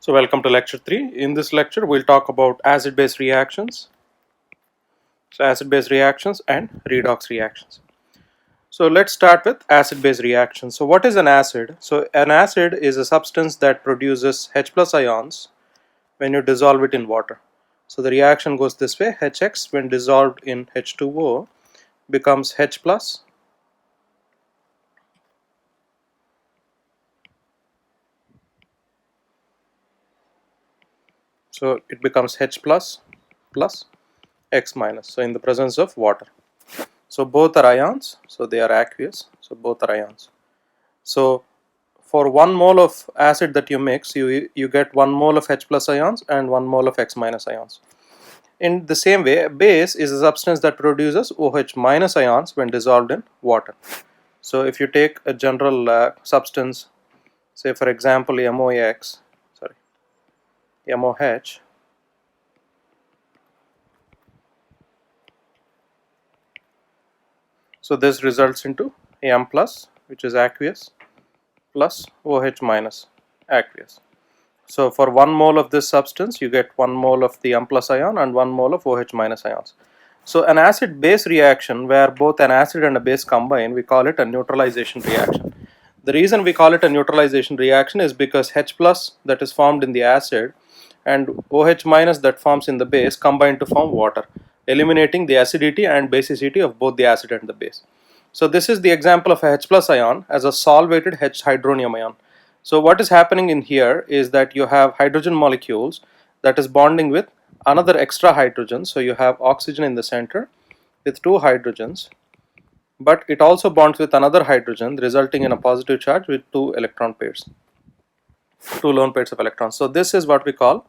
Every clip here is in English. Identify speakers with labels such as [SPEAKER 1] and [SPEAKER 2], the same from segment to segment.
[SPEAKER 1] So welcome to lecture 3. In this lecture we'll talk about acid-base reactions. So acid-base reactions and redox reactions. So let's start with acid-base reactions. So what is an acid? So an acid is a substance that produces H plus ions when you dissolve it in water. So the reaction goes this way: HX when dissolved in H2O becomes H plus so it becomes H plus plus X minus, so in the presence of water. So both are ions, so they are aqueous, so both are ions. So for 1 mole of acid that you mix, you get 1 mole of H plus ions and 1 mole of X minus ions. In the same way, a base is a substance that produces OH minus ions when dissolved in water. So if you take a general substance, say for example MOH, so this results into M plus, which is aqueous, plus OH minus, aqueous. So for 1 mole of this substance you get 1 mole of the M plus ion and 1 mole of OH minus ions. So an acid base reaction where both an acid and a base combine, we call it a neutralization reaction. The reason we call it a neutralization reaction is because H plus that is formed in the acid and OH minus that forms in the base combine to form water, eliminating the acidity and basicity of both the acid and the base. So this is the example of a H plus ion as a solvated H hydronium ion. So what is happening in here is that you have hydrogen molecules that is bonding with another extra hydrogen. So you have oxygen in the center with 2 hydrogens, but it also bonds with another hydrogen, resulting in a positive charge with 2 electron pairs, 2 lone pairs of electrons. So this is what we call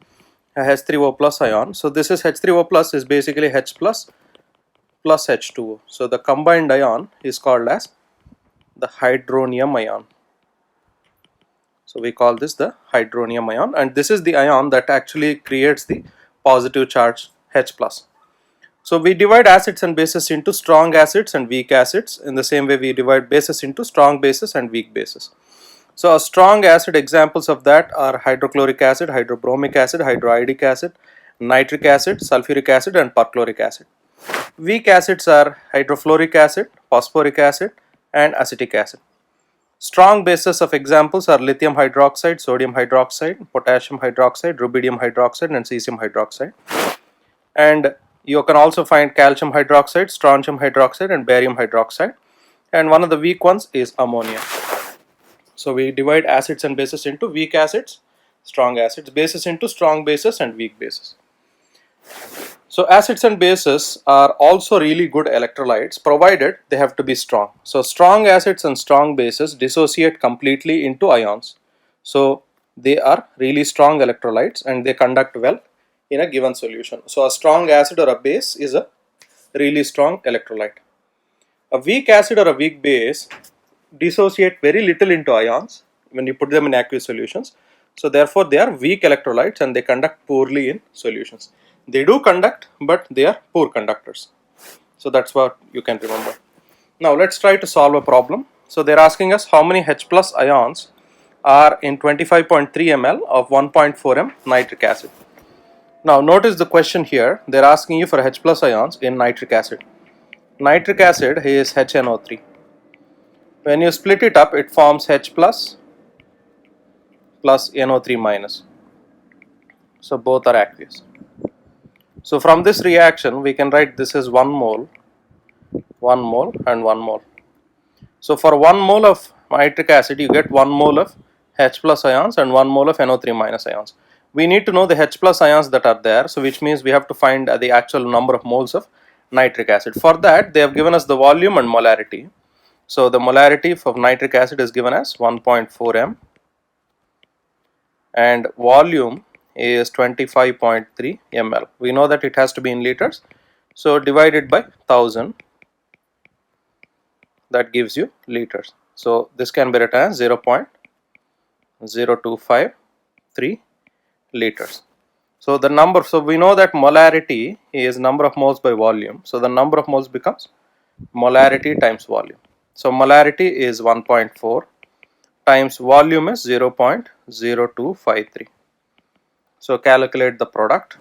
[SPEAKER 1] a H3O plus ion. So this is H3O plus is basically H plus plus H2O. So the combined ion is called as the hydronium ion. So we call this the hydronium ion, and this is the ion that actually creates the positive charge H plus. So we divide acids and bases into strong acids and weak acids. In the same way we divide bases into strong bases and weak bases. So a strong acid examples of that are hydrochloric acid, hydrobromic acid, hydroiodic acid, nitric acid, sulfuric acid and perchloric acid. Weak acids are hydrofluoric acid, phosphoric acid and acetic acid. Strong bases of examples are lithium hydroxide, sodium hydroxide, potassium hydroxide, rubidium hydroxide and cesium hydroxide. And you can also find calcium hydroxide, strontium hydroxide and barium hydroxide. And one of the weak ones is ammonia. So we divide acids and bases into weak acids, strong acids, bases into strong bases and weak bases. So acids and bases are also really good electrolytes provided they have to be strong. So strong acids and strong bases dissociate completely into ions. So they are really strong electrolytes and they conduct well in a given solution. So a strong acid or a base is a really strong electrolyte. A weak acid or a weak base dissociate very little into ions when you put them in aqueous solutions. So therefore they are weak electrolytes and they conduct poorly in solutions. They do conduct, but they are poor conductors. So that's what you can remember. Now let's try to solve a problem. So they're asking us how many H plus ions are in 25.3 ml of 1.4 m nitric acid. Now notice the question here. They're asking you for H plus ions in nitric acid. Nitric acid is HNO3. When you split it up, it forms H plus plus NO3 minus. So both are aqueous. So from this reaction we can write this is 1 mole and 1 mole. So for 1 mole of nitric acid you get 1 mole of H plus ions and 1 mole of NO3 minus ions. We need to know the H plus ions that are there, so which means we have to find the actual number of moles of nitric acid. For that they have given us the volume and molarity. So the molarity for nitric acid is given as 1.4 m and volume is 25.3 ml. We know that it has to be in liters, so divided by 1000, that gives you liters. So this can be written as 0.0253 liters. So the number, so we know that molarity is number of moles by volume, so the number of moles becomes molarity times volume. So molarity is 1.4 times volume is 0.0253. So calculate the product.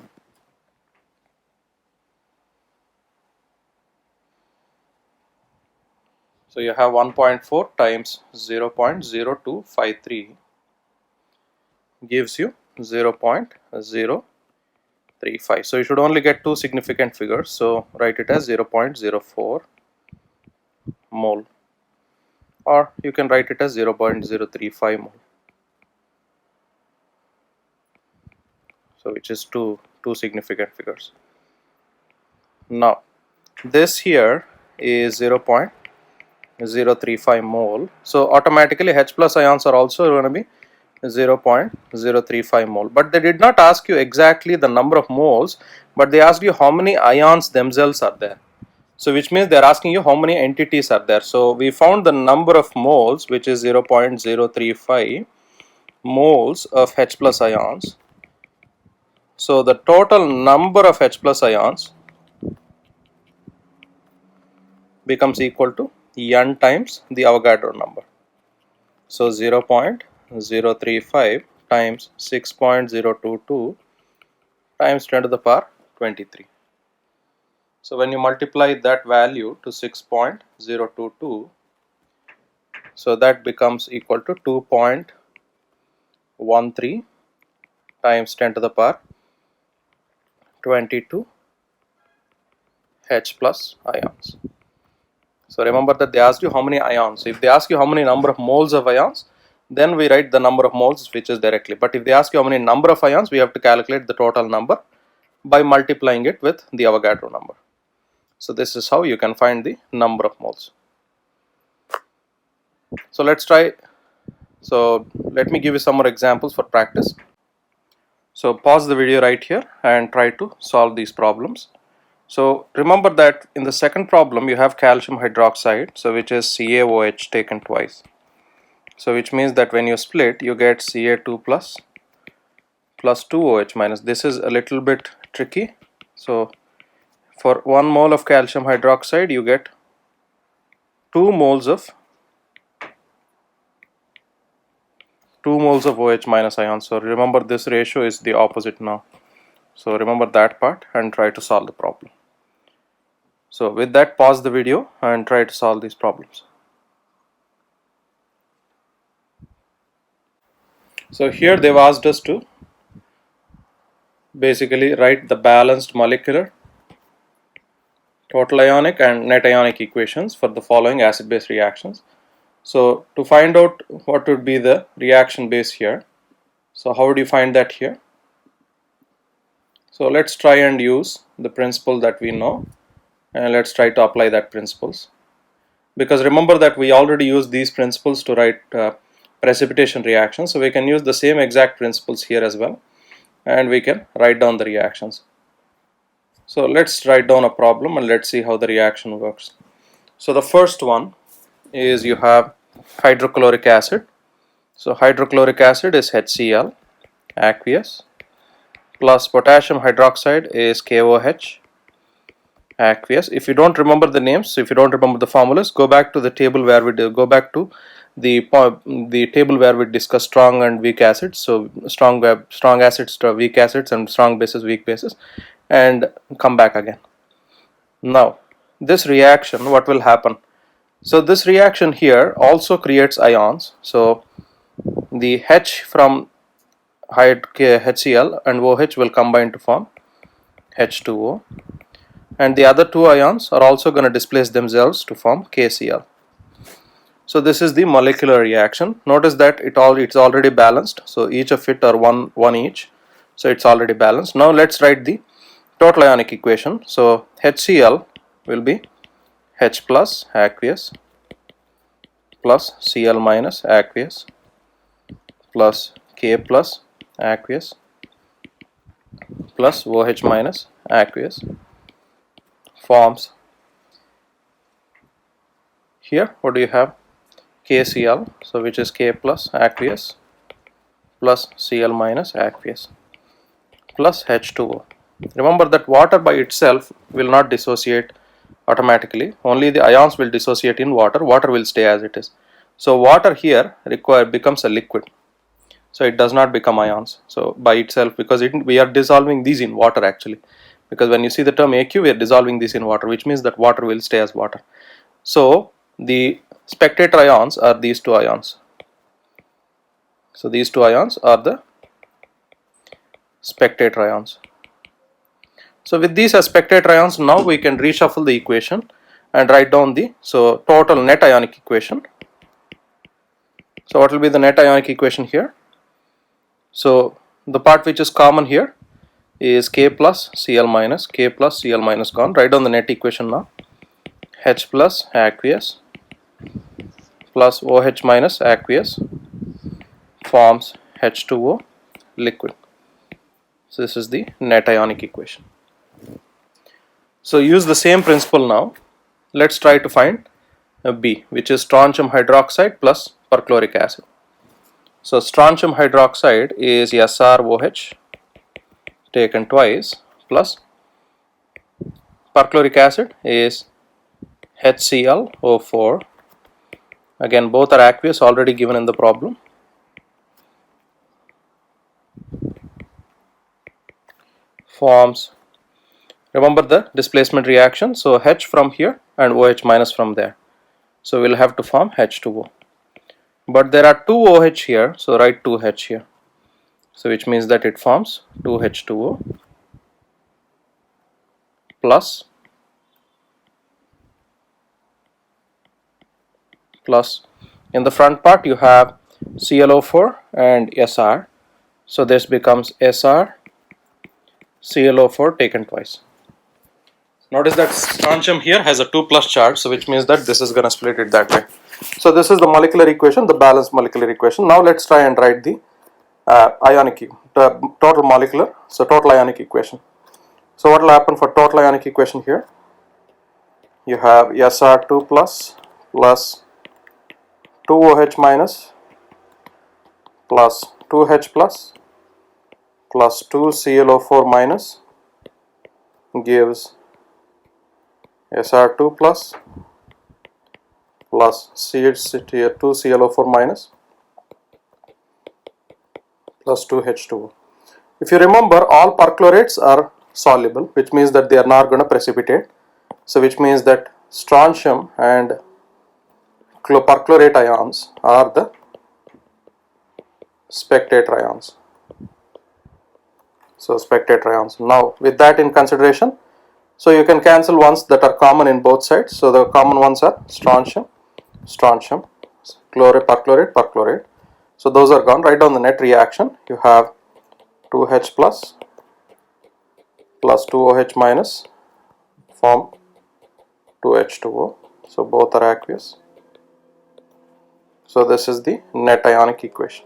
[SPEAKER 1] So you have 1.4 times 0.0253 gives you 0.035. So you should only get two significant figures. So write it as 0.04 mole, or you can write it as 0.035 mole. So which is two significant figures. Now this here is 0.035 mole. So automatically H plus ions are also going to be 0.035 mole, but they did not ask you exactly the number of moles, but they asked you how many ions themselves are there. So which means they are asking you how many entities are there. So we found the number of moles, which is 0.035 moles of H plus ions. So the total number of H plus ions becomes equal to N times the Avogadro number. So 0.035 times 6.022 times 10 to the power 23. So when you multiply that value to 6.022, so that becomes equal to 2.13 times 10 to the power 22 H plus ions. So remember that they asked you how many ions. If they ask you how many number of moles of ions, then we write the number of moles which is directly. But if they ask you how many number of ions, we have to calculate the total number by multiplying it with the Avogadro number. So this is how you can find the number of moles. So let's try. So let me give you some more examples for practice. So pause the video right here and try to solve these problems. So remember that in the second problem you have calcium hydroxide, so which is CaOH taken twice. So which means that when you split, you get Ca2 plus 2OH minus. This is a little bit tricky. So for 1 mole of calcium hydroxide, you get 2 moles of OH minus ions. So remember, this ratio is the opposite now. So remember that part and try to solve the problem. So with that, pause the video and try to solve these problems. So here they've asked us to basically write the balanced molecular, total ionic and net ionic equations for the following acid-base reactions. So to find out what would be the reaction base here, so how would you find that here? So let's try and use the principle that we know, and let's try to apply that principles. Because remember that we already used these principles to write precipitation reactions, so we can use the same exact principles here as well, and we can write down the reactions. So let's write down a problem and let's see how the reaction works. So the first one is you have hydrochloric acid. So hydrochloric acid is HCl, aqueous, plus potassium hydroxide is KOH, aqueous. If you don't remember the names, if you don't remember the formulas, go back to the table where we go back to the table where we discuss strong and weak acids. So strong acids to weak acids and strong bases, weak bases, and come back again. Now this reaction, what will happen? So this reaction here also creates ions. So the H from HCl and OH will combine to form H2O, and the other two ions are also going to displace themselves to form KCl. So this is the molecular reaction. Notice that it's already balanced. So each of it are one each. So it's already balanced. Now let's write the total ionic equation. So HCl will be H plus aqueous plus Cl minus aqueous plus K plus aqueous plus OH minus aqueous forms here. What do you have? KCl, so which is K plus aqueous plus Cl minus aqueous plus H2O. Remember that water by itself will not dissociate automatically, only the ions will dissociate in water. Water will stay as it is. So water here becomes a liquid. So it does not become ions. So by itself, because we are dissolving these in water actually. Because when you see the term AQ, we are dissolving this in water, which means that water will stay as water. So the spectator ions are these two ions. So these two ions are the spectator ions. So with these as spectator ions, now we can reshuffle the equation and write down the total net ionic equation. So what will be the net ionic equation here? So the part which is common here is K plus Cl minus, K plus Cl minus gone. Write down the net equation now. H plus aqueous plus OH minus aqueous forms H2O liquid. So this is the net ionic equation. So use the same principle now. Let's try to find B, which is strontium hydroxide plus perchloric acid. So strontium hydroxide is SrOH taken twice plus perchloric acid is HClO4. Again, both are aqueous, already given in the problem. Forms, remember the displacement reaction, so H from here and OH minus from there. So we'll have to form H2O. But there are two OH here, so write 2H here. So which means that it forms 2H2O plus in the front part you have ClO4 and Sr. So this becomes Sr ClO4 taken twice. Notice that strontium here has a 2 plus charge, so which means that this is going to split it that way. So this is the molecular equation, the balanced molecular equation. Now let's try and write the total molecular, so total ionic equation. So what will happen for total ionic equation here? You have Sr2 plus 2OH minus plus 2H plus 2ClO4 minus gives Sr2 plus 2ClO4 minus plus 2H2O. If you remember, all perchlorates are soluble, which means that they are not going to precipitate. So which means that strontium and perchlorate ions are the spectator ions. So spectator ions. Now with that in consideration, so you can cancel ones that are common in both sides. So the common ones are strontium, perchlorate. So those are gone. Write down the net reaction. You have 2H plus 2OH minus form 2H2O. So both are aqueous. So this is the net ionic equation.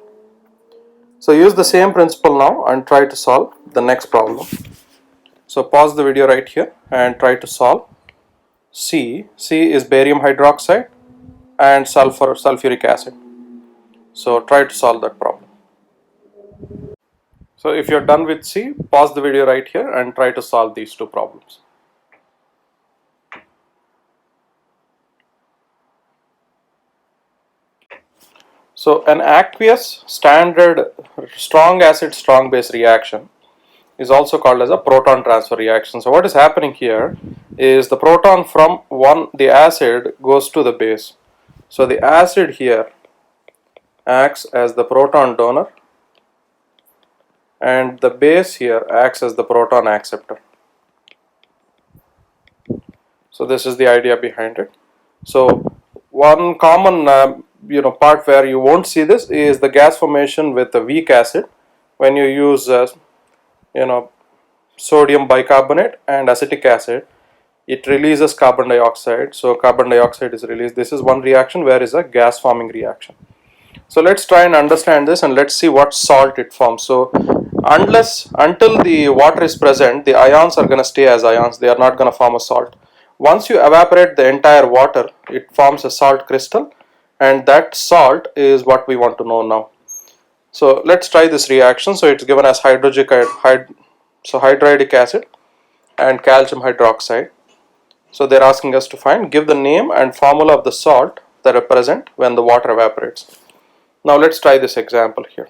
[SPEAKER 1] So use the same principle now and try to solve the next problem. So pause the video right here and try to solve C. C is barium hydroxide and sulfuric acid. So try to solve that problem. So if you're done with C, pause the video right here and try to solve these two problems. So an aqueous standard strong acid strong base reaction is also called as a proton transfer reaction. So what is happening here is the proton from the acid goes to the base. So the acid here acts as the proton donor and the base here acts as the proton acceptor. So this is the idea behind it. So one common part where you won't see this is the gas formation with a weak acid. When you use sodium bicarbonate and acetic acid, it releases carbon dioxide. So carbon dioxide is released. This is one reaction where is a gas forming reaction. So let's try and understand this and let's see what salt it forms. So until the water is present, the ions are going to stay as ions. They are not going to form a salt. Once you evaporate the entire water, it forms a salt crystal, and that salt is what we want to know now. So let's try this reaction. So it's given as hydridic acid and calcium hydroxide. So they're asking us to give the name and formula of the salt that are present when the water evaporates. Now let's try this example here.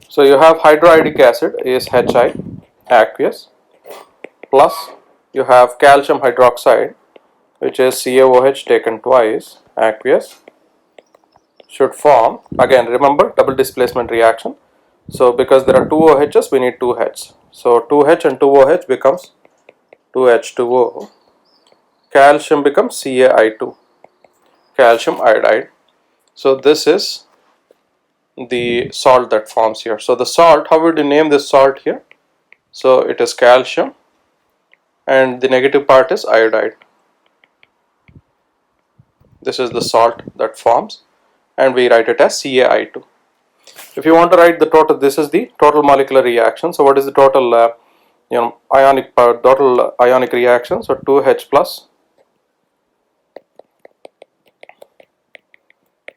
[SPEAKER 1] So you have hydroiodic acid is Hi aqueous, plus you have calcium hydroxide, which is CaOH taken twice, aqueous, should form, again remember, double displacement reaction. So because there are two OHs, we need two H. So 2H and 2OH becomes 2H2O. Calcium becomes CaI2, calcium iodide. So this is the salt that forms here. So the salt, how would you name this salt here? So it is calcium and the negative part is iodide. This is the salt that forms and we write it as CaI2. If you want to write the total, this is the total molecular reaction. So what is the total ionic total ionic reaction? So 2H plus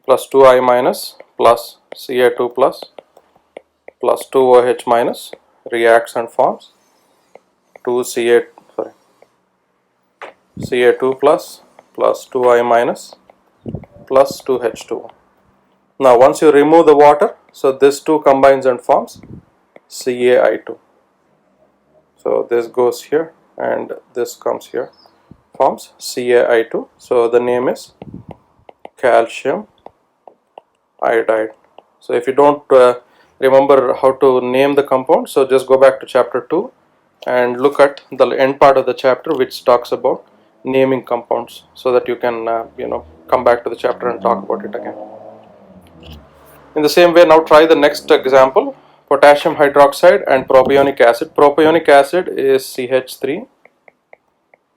[SPEAKER 1] 2I minus plus Ca2 plus 2OH minus reacts and forms Ca2 plus 2I minus plus 2H2O. Now once you remove the water, so this 2 combines and forms CaI2. So this goes here and this comes here, forms CaI2. So the name is calcium iodide. So if you don't remember how to name the compound, so just go back to chapter 2 and look at the end part of the chapter which talks about naming compounds, so that you can come back to the chapter and talk about it again. In the same way, now try the next example, potassium hydroxide and propionic acid. Propionic acid is CH3,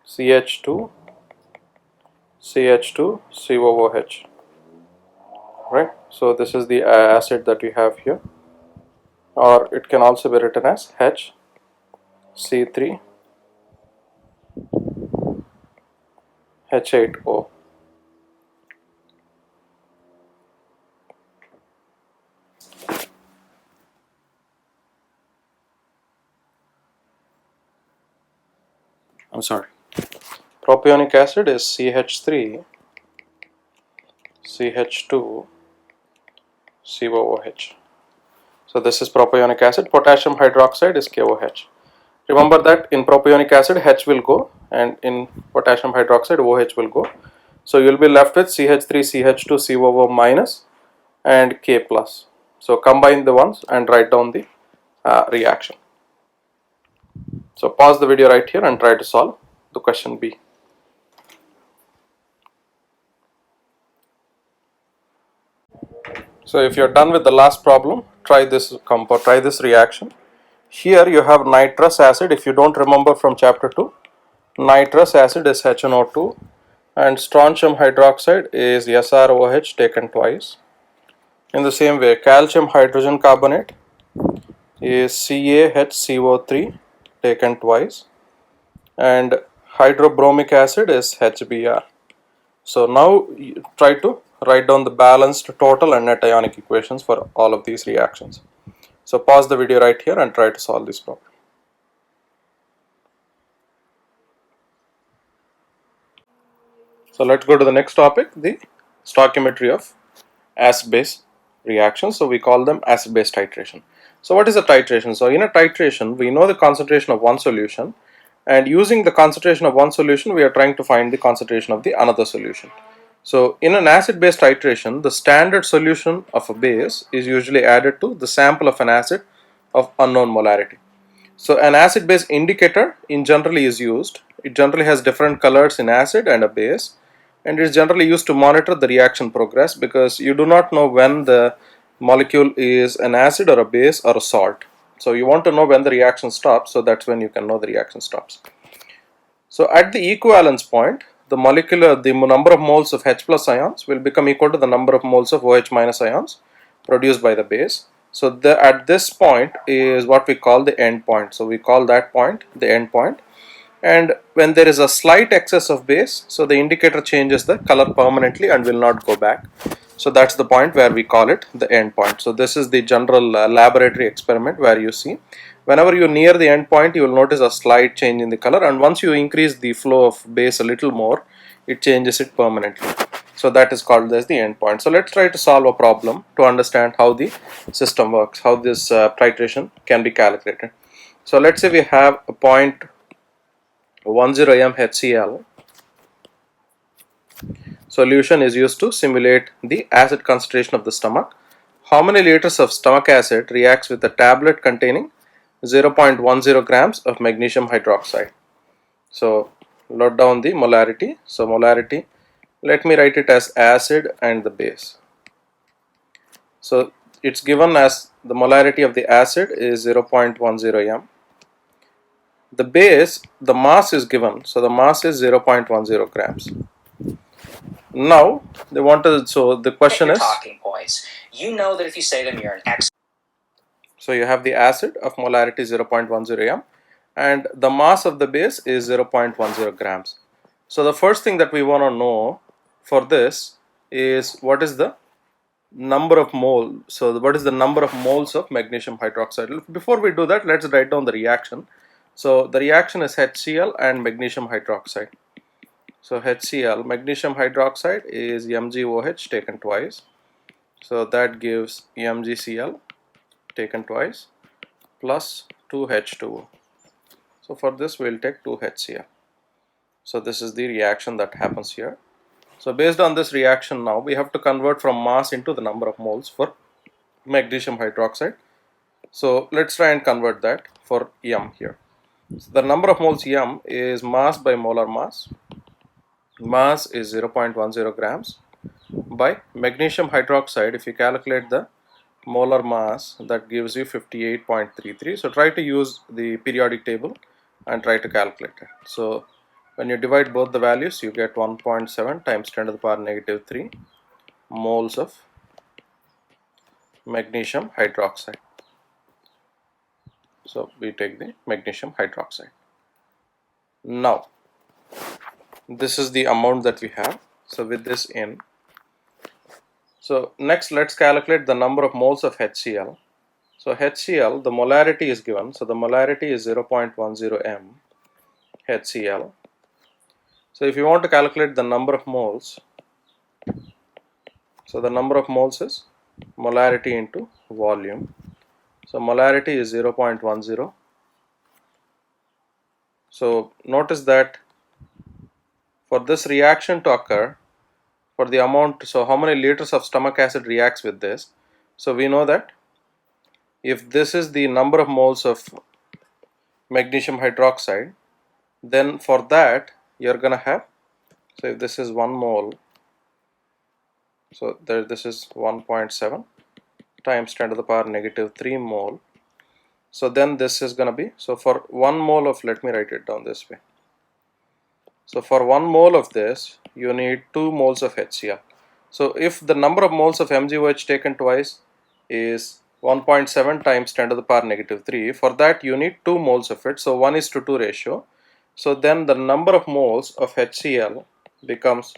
[SPEAKER 1] CH2, CH2, COOH. Right? So this is the acid that we have here, or it can also be written as HC3, H8O. I'm sorry. Propionic acid is CH3, CH2, COOH. So this is propionic acid. Potassium hydroxide is KOH. Remember that in propionic acid H will go and in potassium hydroxide OH will go. So you will be left with CH3, CH2, COO minus and K plus. So combine the ones and write down the reaction. So pause the video right here and try to solve the question B. So if you are done with the last problem, try this compound, try this reaction. Here you have nitrous acid. If you don't remember from chapter 2, nitrous acid is HNO2 and strontium hydroxide is SROH taken twice. In the same way, calcium hydrogen carbonate is CaHCO3 taken twice and hydrobromic acid is HBr. So now you try to write down the balanced total and net ionic equations for all of these reactions. So pause the video right here and try to solve this problem. So let's go to the next topic, the stoichiometry of acid-base reactions. So we call them acid-base titration. So what is a titration? So in a titration, we know the concentration of one solution, and using the concentration of one solution, we are trying to find the concentration of the another solution. So in an acid-base titration, the standard solution of a base is usually added to the sample of an acid of unknown molarity. So an acid-base indicator in generally is used. It generally has different colors in acid and a base, and it is generally used to monitor the reaction progress, because you do not know when the molecule is an acid or a base or a salt. So you want to know when the reaction stops, so that's when you can know the reaction stops. So at the equivalence point, the number of moles of H plus ions will become equal to the number of moles of OH minus ions produced by the base. So at this point is what we call the end point. So we call that point the end point. And when there is a slight excess of base, so the indicator changes the color permanently and will not go back. So that's the point where we call it the end point. So this is the general laboratory experiment where you see whenever you near the end point, you will notice a slight change in the color, and once you increase the flow of base a little more, it changes it permanently. So that is called as the endpoint. So let's try to solve a problem to understand how the system works, how this titration can be calculated. So let's say we have a 0.10 m HCl solution is used to simulate the acid concentration of the stomach. How many liters of stomach acid reacts with a tablet containing 0.10 grams of magnesium hydroxide? So note down the molarity. So molarity, let me write it as acid and the base. So it's given as the molarity of the acid is 0.10 m. The base, the mass is given, so the mass is 0.10 grams. Now they want to, so the question is
[SPEAKER 2] talking points. You know that if you say them, you're an X.
[SPEAKER 1] So you have the acid of molarity 0.10 m and the mass of the base is 0.10 grams. So the first thing that we want to know for this is what is the number of mole. So what is the number of moles of magnesium hydroxide? Before we do that, let's write down the reaction. So the reaction is HCl and magnesium hydroxide. So HCl, magnesium hydroxide, is MgOH taken twice. So that gives MgCl taken twice plus 2H2O. So for this we will take 2HCl. So this is the reaction that happens here. So based on this reaction, now we have to convert from mass into the number of moles for magnesium hydroxide. So let's try and convert that for M here. So the number of moles M is mass by molar mass. Mass is 0.10 grams by magnesium hydroxide. If you calculate the molar mass, that gives you 58.33. So try to use the periodic table and try to calculate it. So when you divide both the values, you get 1.7 times 10 to the power negative 3 moles of magnesium hydroxide. So we take the magnesium hydroxide. Now this is the amount that we have. So with this in, so next let's calculate the number of moles of HCl. So HCl, the molarity is given. So the molarity is 0.10 m HCl. So if you want to calculate the number of moles, so the number of moles is molarity into volume. So molarity is 0.10. So notice that for this reaction to occur, for the amount, so how many liters of stomach acid reacts with this? So we know that if this is the number of moles of magnesium hydroxide, then for that you're gonna have, so if this is 1 mole, so there this is 1.7 times 10 to the power negative 3 mole. So then this is gonna be, so for 1 mole of, let me write it down this way. So for 1 mole of this, you need 2 moles of HCl. So if the number of moles of MgOH taken twice is 1.7 times 10 to the power negative 3, for that you need 2 moles of it. So 1:2 ratio. So then the number of moles of HCl becomes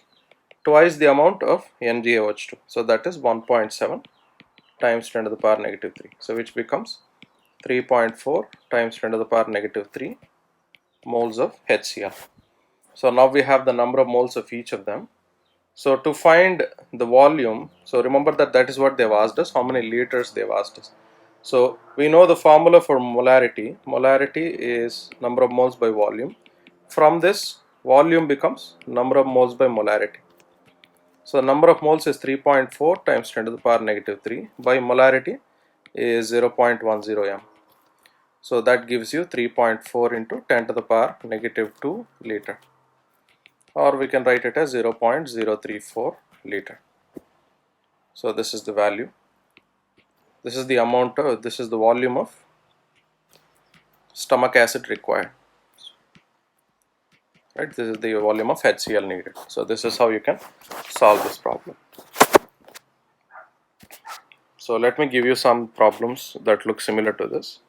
[SPEAKER 1] twice the amount of NgOH2. So that is 1.7 times 10 to the power negative 3. So which becomes 3.4 times 10 to the power negative 3 moles of HCl. So now we have the number of moles of each of them. So to find the volume, so remember that that is what they've asked us, how many liters they've asked us. So we know the formula for molarity. Molarity is number of moles by volume. From this, volume becomes number of moles by molarity. So number of moles is 3.4 times 10 to the power negative 3 by molarity is 0.10 m. So that gives you 3.4 into 10 to the power negative 2 liter. Or we can write it as 0.034 liter. So this is the value. This is the amount of, this is the volume of stomach acid required. Right, this is the volume of HCl needed. So this is how you can solve this problem. So let me give you some problems that look similar to this.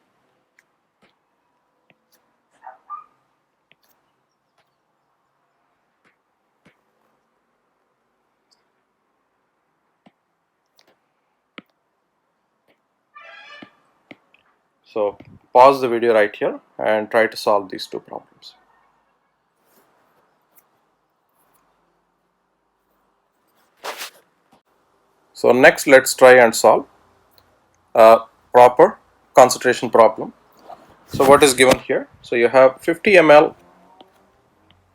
[SPEAKER 1] So pause the video right here and try to solve these two problems. So next let's try and solve a proper concentration problem. So what is given here? So you have 50 ml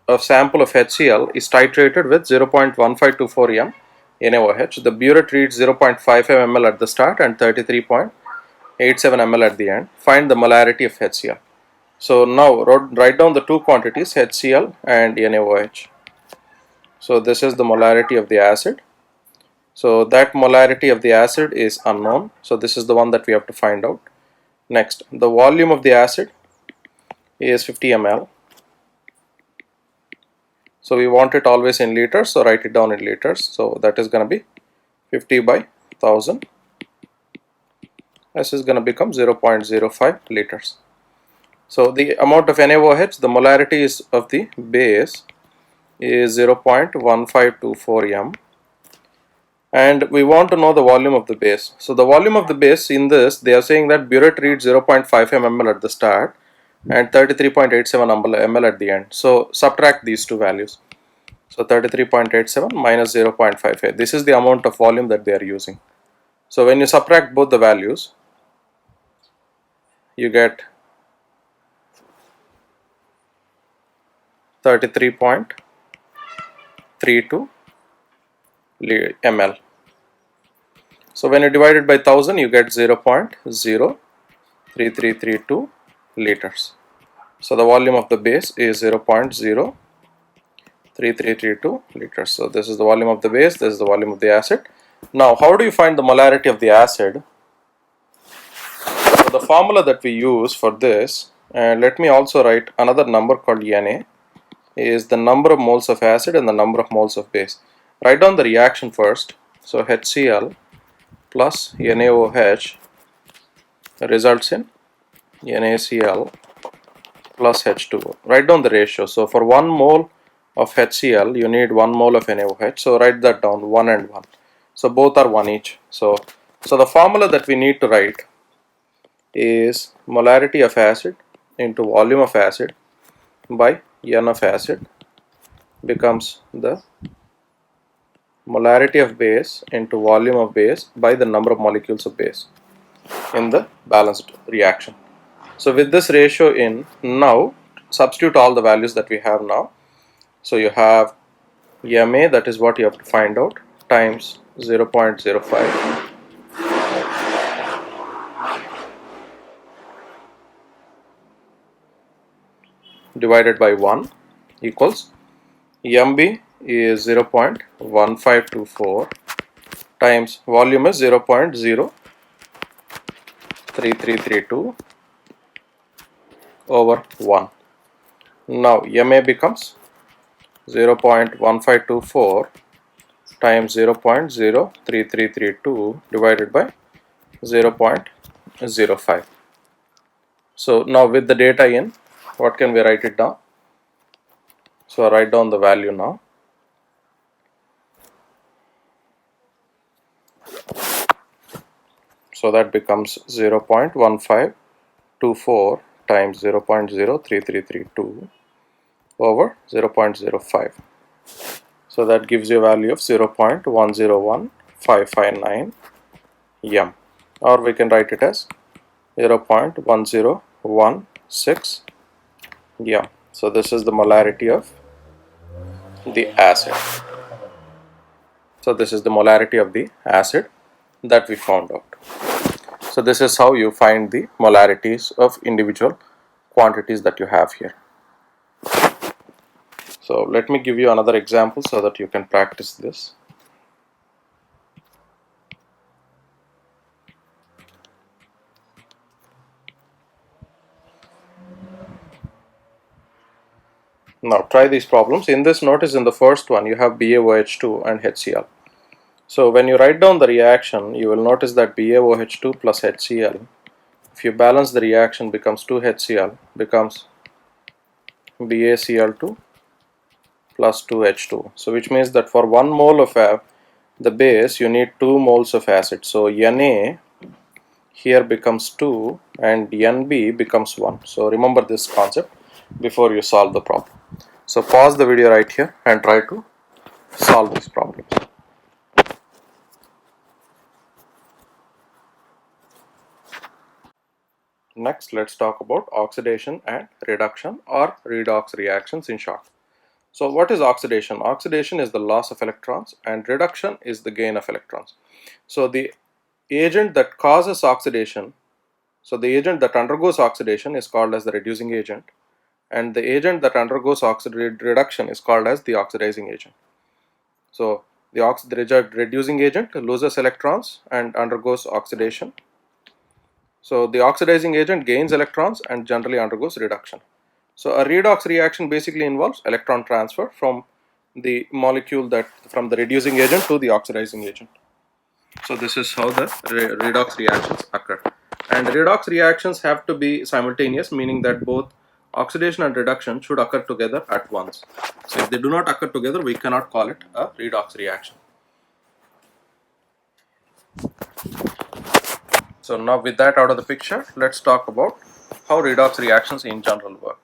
[SPEAKER 1] of sample of HCl is titrated with 0.1524 m NaOH. The burette reads 0.55 ml at the start and 33.87 ml at the end. Find the molarity of HCl. So now write down the two quantities, HCl and NaOH. So this is the molarity of the acid. So that molarity of the acid is unknown. So this is the one that we have to find out. Next, the volume of the acid is 50 ml. So we want it always in liters, so write it down in liters. So that is going to be 50 by 1000. This is going to become 0.05 liters. So the amount of NaOH, the molarity is of the base is 0.1524 m. And we want to know the volume of the base. So the volume of the base in this, they are saying that burette reads 0.55 ml at the start and 33.87 ml at the end. So subtract these two values. So 33.87 minus 0.58. This is the amount of volume that they are using. So when you subtract both the values, you get 33.32 ml. So when you divide it by 1000, you get 0.03332 liters. So the volume of the base is 0.03332 liters. So this is the volume of the base, this is the volume of the acid. Now how do you find the molarity of the acid? So the formula that we use for this, and let me also write another number called Na, is the number of moles of acid and the number of moles of base. Write down the reaction first. So HCl plus NaOH results in NaCl plus H2O. Write down the ratio. So for 1 mole of HCl, you need 1 mole of NaOH. So write that down, 1 and 1. So both are 1 each. So the formula that we need to write is molarity of acid into volume of acid by N of acid becomes the molarity of base into volume of base by the number of molecules of base in the balanced reaction. So with this ratio in, now substitute all the values that we have now. So you have Ma, that is what you have to find out, times 0.05 divided by 1 equals Mb is 0.1524 times volume is 0.03332 over 1. Now Ma becomes 0.1524 times 0.03332 divided by 0.05. So now with the data in, what can we write it down? So I write down the value now. So that becomes 0.1524 times 0.03332 over 0.05. So that gives you a value of 0.101559 m, or we can write it as 0.1016 m. So this is the molarity of the acid. So this is the molarity of the acid that we found out. So this is how you find the molarities of individual quantities that you have here. So let me give you another example so that you can practice this. Now try these problems. In this, notice in the first one you have BaOH2 and HCl. So when you write down the reaction, you will notice that BaOH2 plus HCl, if you balance the reaction, becomes 2HCl, becomes BaCl2 plus 2H2. So which means that for 1 mole of the base, you need 2 moles of acid. So Na here becomes 2 and Nb becomes 1. So remember this concept before you solve the problem. So pause the video right here and try to solve these problems. Next, let's talk about oxidation and reduction, or redox reactions in short. So what is oxidation? Oxidation is the loss of electrons and reduction is the gain of electrons. So the agent that causes oxidation, so the agent that undergoes oxidation is called as the reducing agent, and the agent that undergoes reduction is called as the oxidizing agent. So the reducing agent loses electrons and undergoes oxidation. So the oxidizing agent gains electrons and generally undergoes reduction. So a redox reaction basically involves electron transfer from the molecule from the reducing agent to the oxidizing agent. So this is how the redox reactions occur. And redox reactions have to be simultaneous, meaning that both oxidation and reduction should occur together at once. So if they do not occur together, we cannot call it a redox reaction. So now with that out of the picture, let's talk about how redox reactions in general work.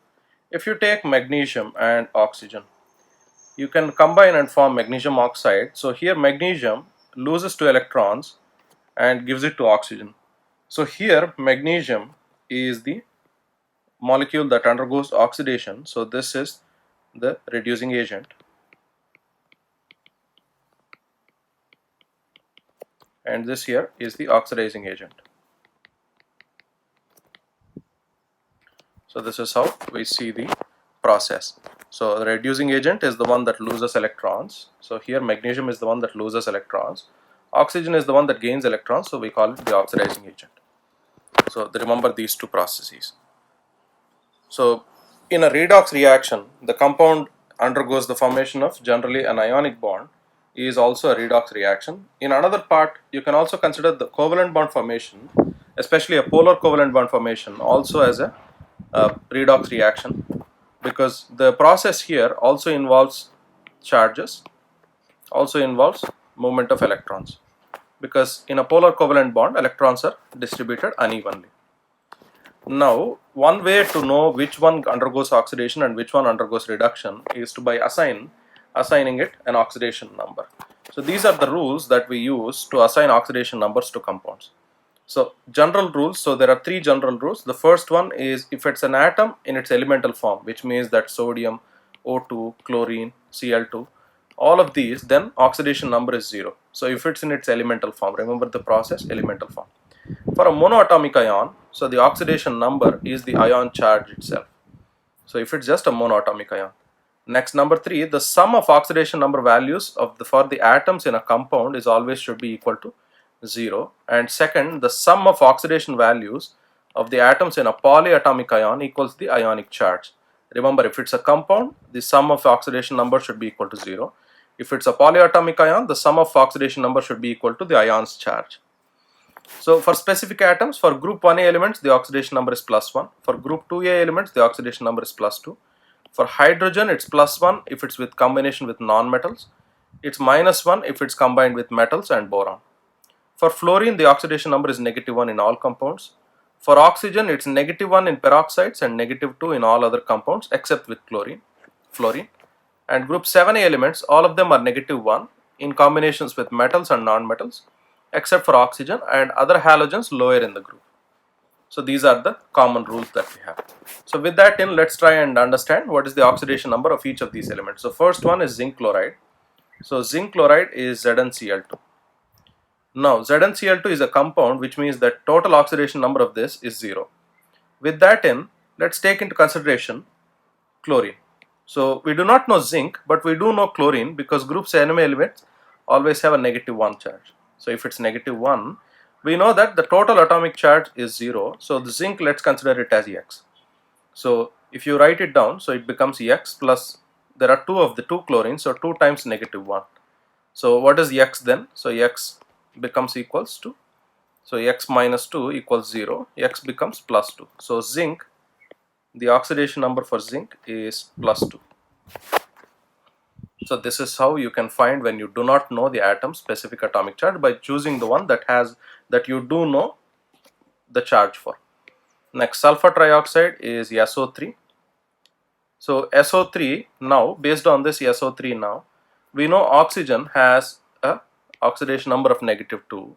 [SPEAKER 1] If you take magnesium and oxygen, you can combine and form magnesium oxide. So here magnesium loses 2 electrons and gives it to oxygen. So here magnesium is the molecule that undergoes oxidation. So this is the reducing agent, and this here is the oxidizing agent. So this is how we see the process. So the reducing agent is the one that loses electrons. So here magnesium is the one that loses electrons. Oxygen is the one that gains electrons, so we call it the oxidizing agent. So remember these two processes. So in a redox reaction, the compound undergoes the formation of generally an ionic bond, is also a redox reaction. In another part, you can also consider the covalent bond formation, especially a polar covalent bond formation, also as a redox reaction, because the process here also involves charges, also involves movement of electrons, because in a polar covalent bond electrons are distributed unevenly. Now one way to know which one undergoes oxidation and which one undergoes reduction is to by assigning it an oxidation number. So these are the rules that we use to assign oxidation numbers to compounds. So general rules, so there are 3 general rules. The first one is if it's an atom in its elemental form, which means that sodium, O2, chlorine, Cl2, all of these, then oxidation number is 0. So if it's in its elemental form, remember the process, elemental form. For a monoatomic ion, so the oxidation number is the ion charge itself. So if it's just a monoatomic ion. Next, number 3, the sum of oxidation number values for the atoms in a compound is always should be equal to 0. And second, the sum of oxidation values of the atoms in a polyatomic ion equals the ionic charge. Remember, if it's a compound, the sum of oxidation number should be equal to 0. If it's a polyatomic ion, the sum of oxidation number should be equal to the ion's charge. So for specific atoms, for group 1A elements, the oxidation number is +1. For group 2A elements, the oxidation number is +2. For hydrogen, it's +1 if it's with combination with non-metals. It's -1 if it's combined with metals and boron. For fluorine, the oxidation number is -1 in all compounds. For oxygen, it's -1 in peroxides and -2 in all other compounds except with fluorine. And group 7A elements, all of them are -1 in combinations with metals and non-metals except for oxygen and other halogens lower in the group. So these are the common rules that we have. So with that in, let's try and understand what is the oxidation number of each of these elements. So first one is zinc chloride. So zinc chloride is ZnCl2. Now ZnCl2 is a compound, which means that total oxidation number of this is 0. With that in, let's take into consideration chlorine. So we do not know zinc, but we do know chlorine because group NMA elements always have a -1 charge. So if it's -1, we know that the total atomic charge is 0. So the zinc, let's consider it as X. So if you write it down, so it becomes X plus, there are 2 of the 2 chlorines, so 2 times -1. So what is X then? So X becomes equals to, so X minus 2 equals 0, X becomes +2. So zinc, the oxidation number for zinc is +2. So this is how you can find when you do not know the atom's specific atomic charge, by choosing the one that you do know the charge for. Next, sulfur trioxide is SO3. So SO3, now based on this SO3, now we know oxygen has a oxidation number of -2.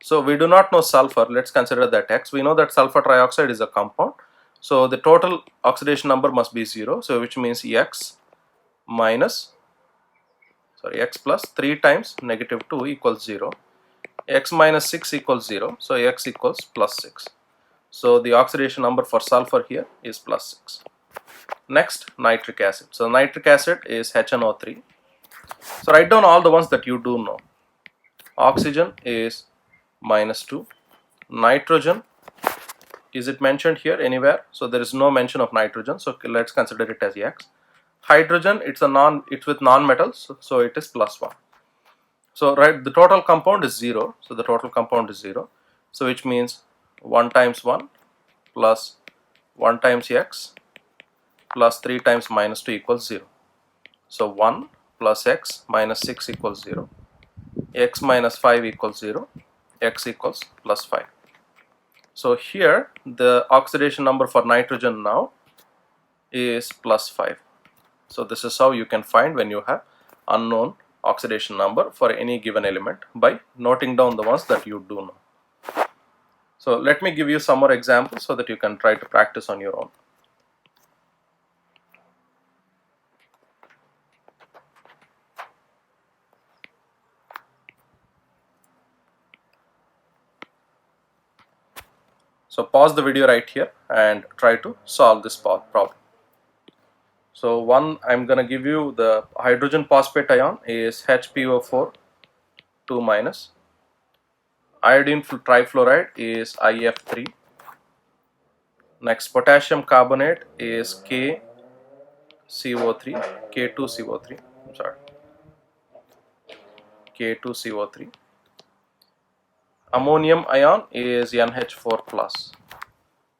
[SPEAKER 1] So we do not know sulfur. Let's consider that X. We know that sulfur trioxide is a compound. So the total oxidation number must be 0. So which means X plus 3 times negative 2 equals 0. X minus 6 equals 0. So X equals plus 6. So the oxidation number for sulfur here is plus 6. Next, nitric acid. So nitric acid is HNO3. So write down all the ones that you do know. Oxygen is minus 2. Nitrogen, is it mentioned here anywhere? So there is no mention of nitrogen, so let's consider it as X. Hydrogen, it's with non-metals, so it is plus 1. So right, the total compound is 0, so the total compound is 0. So which means 1 times 1 plus 1 times X plus 3 times minus 2 equals 0. So 1 plus X minus 6 equals 0. X minus 5 equals 0. X equals plus 5. So here the oxidation number for nitrogen now is plus 5. So this is how you can find when you have unknown oxidation number for any given element by noting down the ones that you do know. So let me give you some more examples so that you can try to practice on your own. So pause the video right here and try to solve this problem. So one, I'm going to give you the hydrogen phosphate ion is HPO4 2 minus. Iodine trifluoride is IF3. Next, potassium carbonate is KCO3, K2CO3. I'm sorry, K2CO3. Ammonium ion is NH4 plus.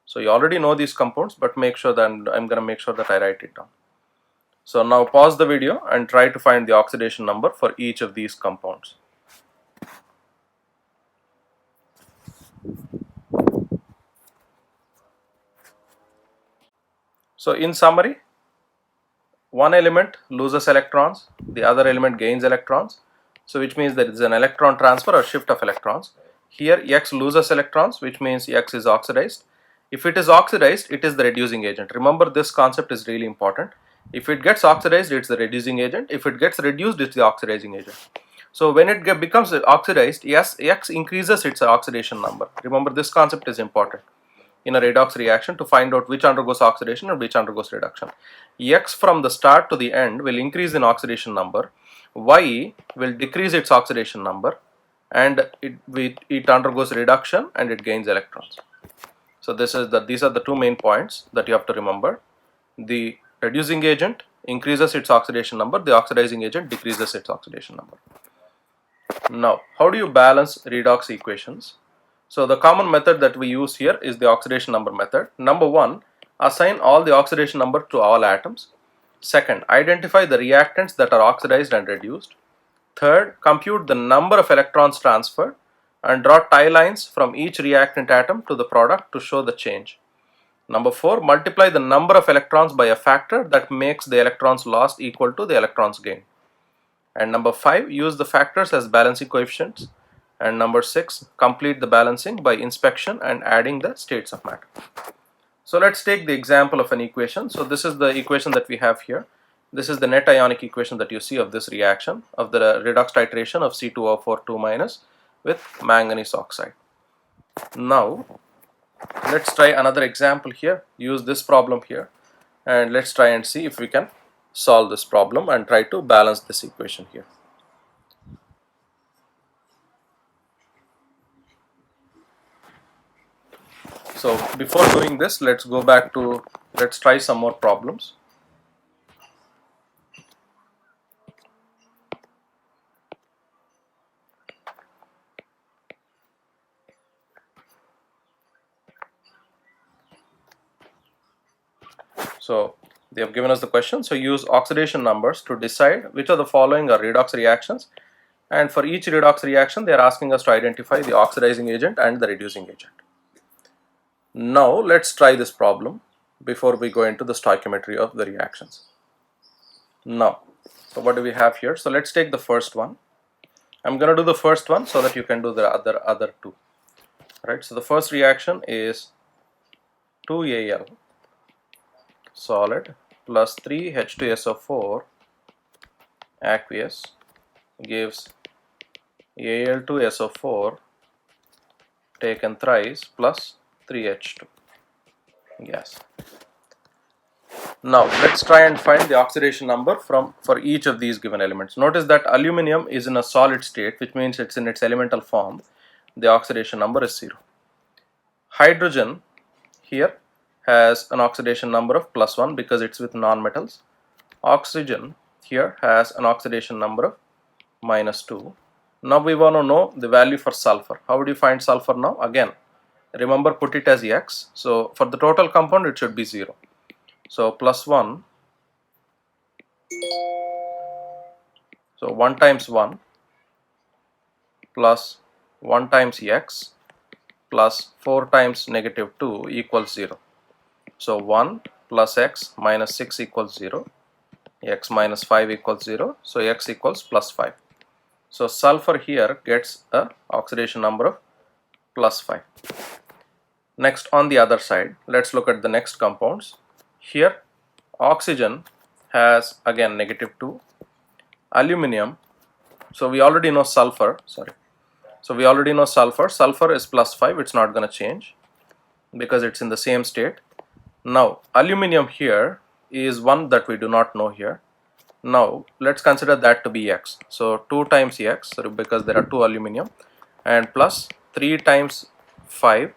[SPEAKER 1] So you already know these compounds, but make sure that I'm going to make sure that I write it down. So now pause the video and try to find the oxidation number for each of these compounds. So in summary, one element loses electrons, the other element gains electrons. So which means there is an electron transfer or shift of electrons. Here X loses electrons, which means X is oxidized. If it is oxidized, it is the reducing agent. Remember, this concept is really important. If it gets oxidized, it's the reducing agent. If it gets reduced, it's the oxidizing agent. So when it becomes oxidized, yes, X increases its oxidation number. Remember, this concept is important in a redox reaction to find out which undergoes oxidation and which undergoes reduction. X from the start to the end will increase in oxidation number. Y will decrease its oxidation number, and it undergoes reduction and it gains electrons. So these are the two main points that you have to remember. The reducing agent increases its oxidation number, the oxidizing agent decreases its oxidation number. Now, how do you balance redox equations? So the common method that we use here is the oxidation number method. Number 1, assign all the oxidation number to all atoms. Second, identify the reactants that are oxidized and reduced. Third, compute the number of electrons transferred and draw tie lines from each reactant atom to the product to show the change. Number 4, multiply the number of electrons by a factor that makes the electrons lost equal to the electrons gained. And number 5, use the factors as balancing coefficients. And number 6, complete the balancing by inspection and adding the states of matter. So let's take the example of an equation. So this is the equation that we have here. This is the net ionic equation that you see of this reaction of the redox titration of C2O4 2 minus with manganese oxide. Now let's try another example here. Use this problem here and let's try and see if we can solve this problem and try to balance this equation here. So before doing this, let's try some more problems. So they have given us the question. So use oxidation numbers to decide which of the following are redox reactions. And for each redox reaction, they are asking us to identify the oxidizing agent and the reducing agent. Now let's try this problem before we go into the stoichiometry of the reactions. Now, so what do we have here? So let's take the first one. I'm going to do the first one so that you can do the other two. Right, so the first reaction is 2Al solid plus 3H2SO4 aqueous gives Al2SO4 taken thrice plus 3H2 gas. Now let's try and find the oxidation number for each of these given elements. Notice that aluminum is in a solid state, which means it's in its elemental form. The oxidation number is 0. Hydrogen here has an oxidation number of +1 because it's with non-metals. Oxygen here has an oxidation number of -2. Now we want to know the value for sulfur. How would you find sulfur now? Again, remember, put it as X. So for the total compound it should be 0. So +1, so 1 times 1 plus 1 times X plus 4 times -2 equals 0. So 1 plus X minus 6 equals 0. X minus 5 equals 0. So X equals +5. So sulfur here gets a oxidation number of +5. Next, on the other side, let's look at the next compounds. Here oxygen has again -2. Aluminum, so we already know sulfur, sulfur is +5, it's not going to change because it's in the same state. Now aluminum here is one that we do not know here. Now let's consider that to be X. So 2 times X, because there are 2 aluminum, and plus 3 times 5,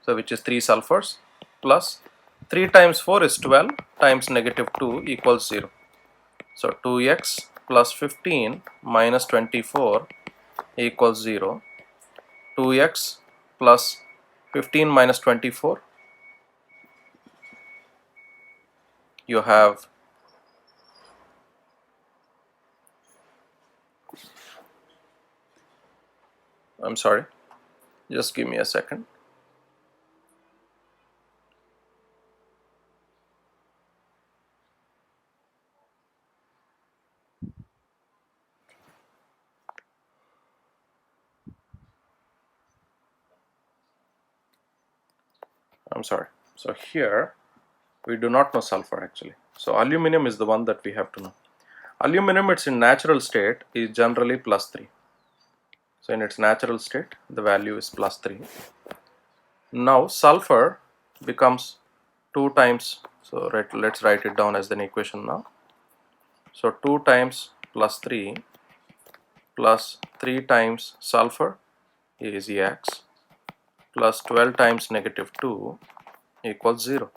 [SPEAKER 1] so which is 3 sulfurs, plus 3 times 4 is 12 times -2 equals 0. So 2X plus 15 minus 24 equals 0. 2X plus 15 minus 24, you have I'm sorry, just give me a second. I'm sorry. So here we do not know sulfur actually. So aluminum is the one that we have to know. Aluminum, it's in natural state, is generally +3. So in its natural state, the value is +3. Now sulfur becomes 2 times, so let's write it down as an equation now. So 2 times +3 plus 3 times sulfur is X plus 12 times -2 equals 0.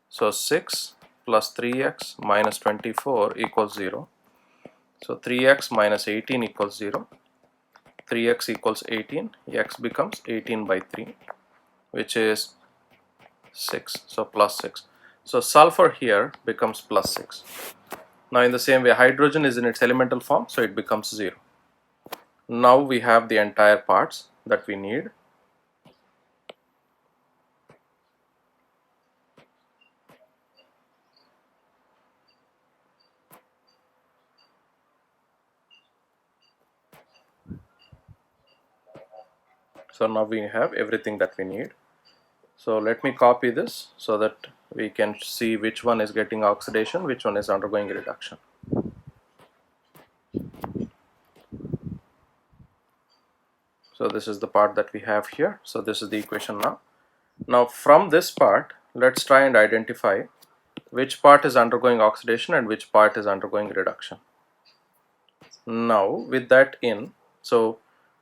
[SPEAKER 1] So 6 plus 3X minus 24 equals 0. So 3X minus 18 equals 0. 3X equals 18. X becomes 18 by 3, which is 6. So +6. So sulfur here becomes +6. Now in the same way, hydrogen is in its elemental form, so it becomes 0. Now we have the entire parts that we need. So now we have everything that we need. So let me copy this so that we can see which one is getting oxidation, which one is undergoing reduction. So this is the part that we have here. So this is the equation now. Now from this part, let's try and identify which part is undergoing oxidation and which part is undergoing reduction. Now with that in, so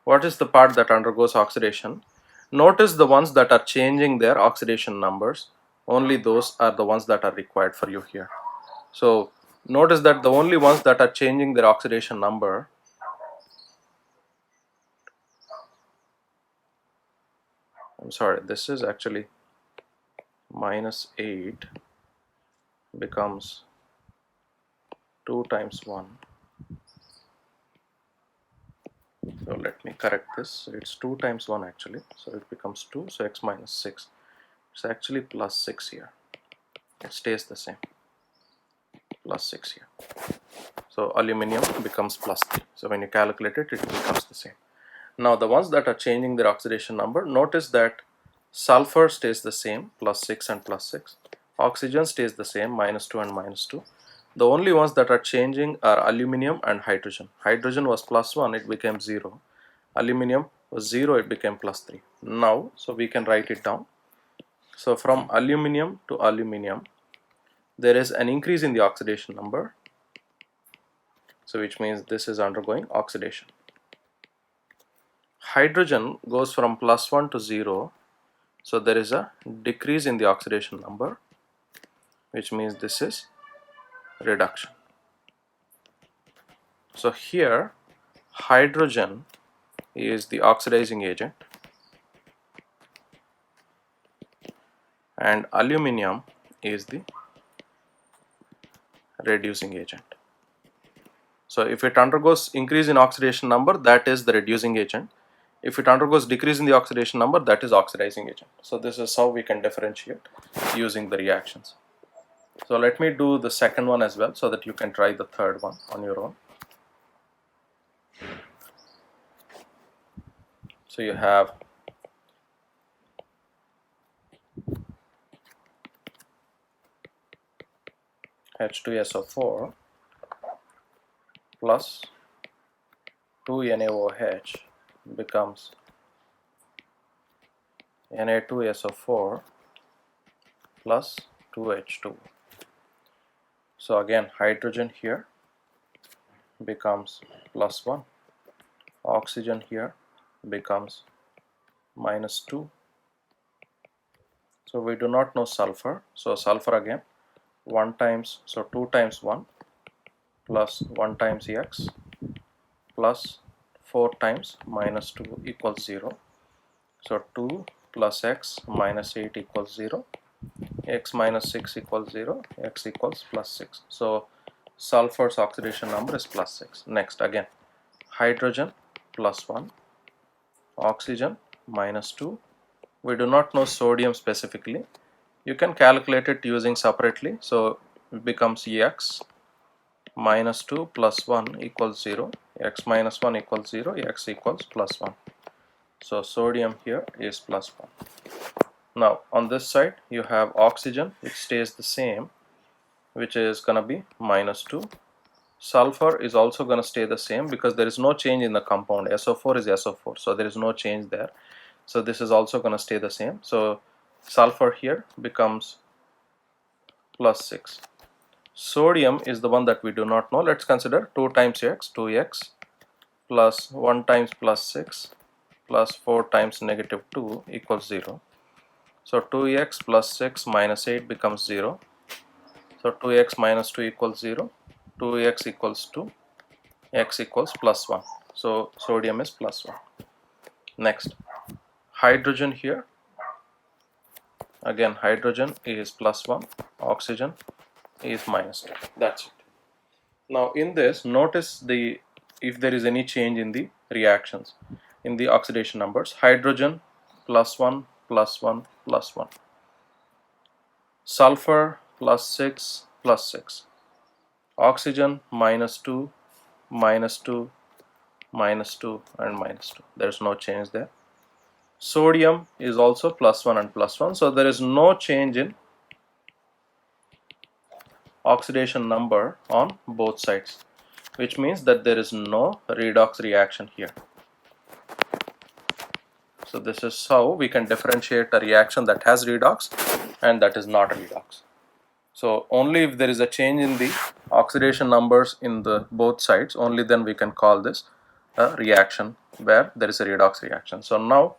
[SPEAKER 1] what is the part that undergoes oxidation? Notice the ones that are changing their oxidation numbers, only those are the ones that are required for you here. So notice that the only ones that are changing their oxidation number I'm sorry, this is actually -8 becomes 2 times 1. So let me correct this. So it's 2 times 1 actually. So it becomes 2. So X minus 6. It's actually +6 here. It stays the same. +6 here. So aluminum becomes +3. So when you calculate it, it becomes the same. Now the ones that are changing their oxidation number, notice that sulfur stays the same, +6 and +6. Oxygen stays the same, -2 and -2. The only ones that are changing are aluminum and hydrogen. Hydrogen was +1, it became 0. Aluminum was 0, it became +3. Now, so we can write it down. So from aluminum to aluminum, there is an increase in the oxidation number. So which means this is undergoing oxidation. Hydrogen goes from +1 to 0. So there is a decrease in the oxidation number, which means this is reduction. So here hydrogen is the oxidizing agent and aluminum is the reducing agent. So if it undergoes increase in oxidation number, that is the reducing agent. If it undergoes decrease in the oxidation number, that is oxidizing agent. So this is how we can differentiate using the reactions. So let me do the second one as well so that you can try the third one on your own. So you have H2SO4 plus 2NaOH becomes Na2SO4 plus 2H2. So again hydrogen here becomes +1, oxygen here becomes -2. So we do not know sulfur, so sulfur again 1 times, so 2 times 1 plus 1 times X plus 4 times -2 equals 0. So 2 plus X minus 8 equals 0, X minus 6 equals 0, X equals +6. So sulfur's oxidation number is +6. Next again hydrogen +1, oxygen -2. We do not know sodium specifically. You can calculate it using separately. So it becomes X -2 plus 1 equals 0, X minus 1 equals 0, X equals +1. So sodium here is +1. Now on this side you have oxygen, which stays the same, which is going to be -2. Sulfur is also going to stay the same because there is no change in the compound. SO4 is SO4, so there is no change there. So this is also going to stay the same. So sulfur here becomes +6. Sodium is the one that we do not know. Let's consider 2 times X, 2X plus 1 times +6 plus 4 times -2 equals 0. So 2X plus 6 minus 8 becomes 0. So 2X minus 2 equals 0. 2X equals 2. X equals +1. So sodium is +1. Next, hydrogen here. Again, hydrogen is +1. Oxygen is -2. That's it. Now in this, notice if there is any change in the reactions, in the oxidation numbers. Hydrogen +1, +1, +1. Sulfur +6, +6. Oxygen -2, -2, -2 and -2. There is no change there. Sodium is also +1 and +1. So there is no change in oxidation number on both sides, which means that there is no redox reaction here. So this is how we can differentiate a reaction that has redox and that is not redox. So only if there is a change in the oxidation numbers in the both sides, only then we can call this a reaction where there is a redox reaction. So now